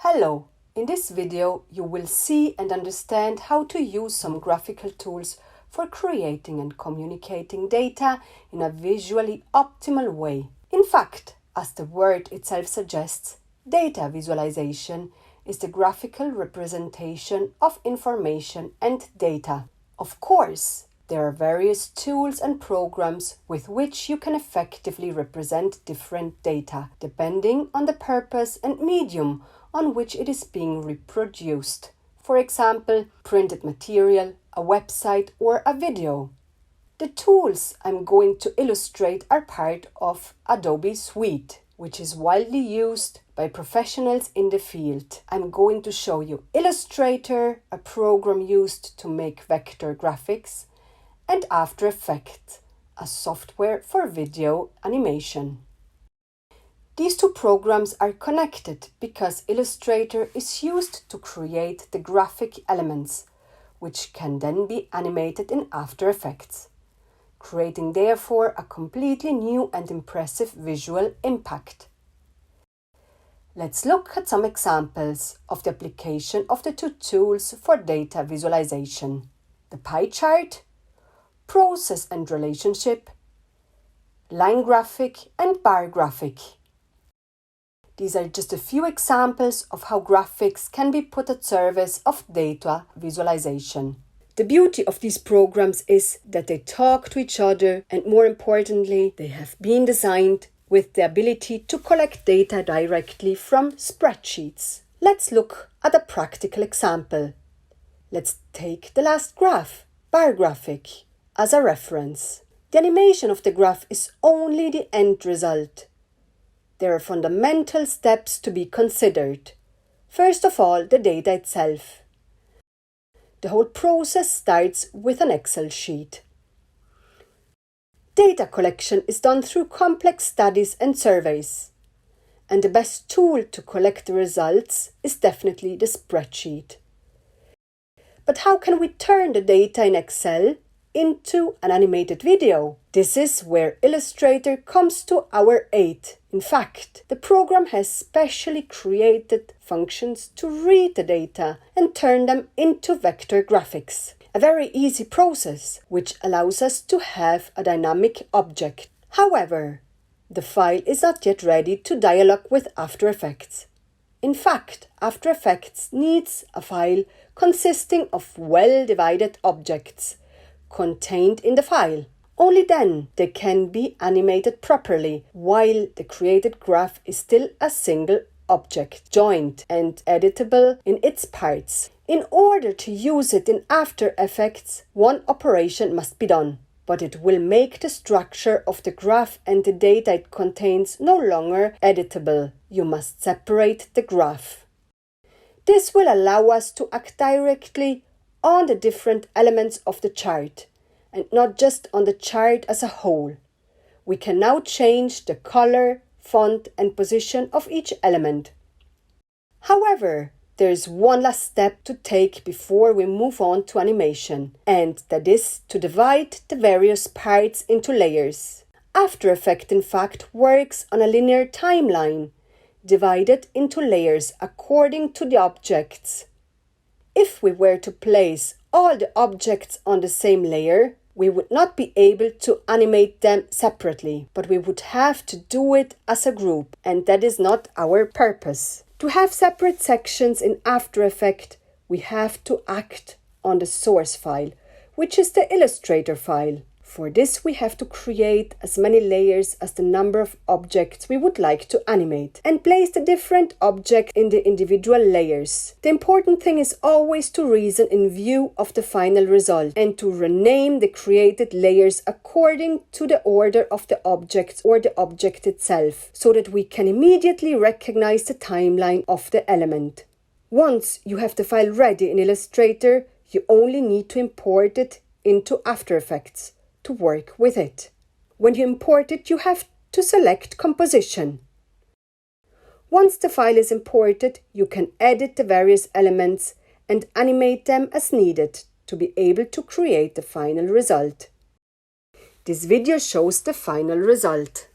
Hello! In this video you will see and understand how to use some graphical tools for creating and communicating data in a visually optimal way. In fact, as the word itself suggests, data visualization is the graphical representation of information and data. Of course, there are various tools and programs with which you can effectively represent different data, depending on the purpose and medium on which it is being reproduced. For example, printed material, a website, or a video. The tools I'm going to illustrate are part of Adobe Suite, which is widely used by professionals in the field. I'm going to show you Illustrator, a program used to make vector graphics, and After Effects, a software for video animation. These two programs are connected because Illustrator is used to create the graphic elements, which can then be animated in After Effects, creating therefore a completely new and impressive visual impact. Let's look at some examples of the application of the two tools for data visualization: the pie chart, process and relationship, line graphic, and bar graphic. These are just a few examples of how graphics can be put at service of data visualization. The beauty of these programs is that they talk to each other, and more importantly, they have been designed with the ability to collect data directly from spreadsheets. Let's look at a practical example. Let's take the last graph, bar graphic, as a reference. The animation of the graph is only the end result. There are fundamental steps to be considered. First of all, the data itself. The whole process starts with an Excel sheet. Data collection is done through complex studies and surveys, and the best tool to collect the results is definitely the spreadsheet. But how can we turn the data in Excel into an animated video? This is where Illustrator comes to our aid. In fact, the program has specially created functions to read the data and turn them into vector graphics. A very easy process, which allows us to have a dynamic object. However, the file is not yet ready to dialogue with After Effects. In fact, After Effects needs a file consisting of well-divided objects contained in the file. Only then they can be animated properly, while the created graph is still a single object, joined and editable in its parts. In order to use it in After Effects, one operation must be done, but it will make the structure of the graph and the data it contains no longer editable. You must separate the graph. This will allow us to act directly on the different elements of the chart, and not just on the chart as a whole. We can now change the color, font, and position of each element. However, there is one last step to take before we move on to animation, and that is to divide the various parts into layers. After Effects, in fact, works on a linear timeline, divided into layers according to the objects. If we were to place all the objects on the same layer, we would not be able to animate them separately, but we would have to do it as a group, and that is not our purpose. To have separate sections in After Effects, we have to act on the source file, which is the Illustrator file. For this, we have to create as many layers as the number of objects we would like to animate, and place the different objects in the individual layers. The important thing is always to reason in view of the final result, and to rename the created layers according to the order of the objects or the object itself, so that we can immediately recognize the timeline of the element. Once you have the file ready in Illustrator, you only need to import it into After Effects to work with it. When you import it, you have to select Composition. Once the file is imported, you can edit the various elements and animate them as needed to be able to create the final result. This video shows the final result.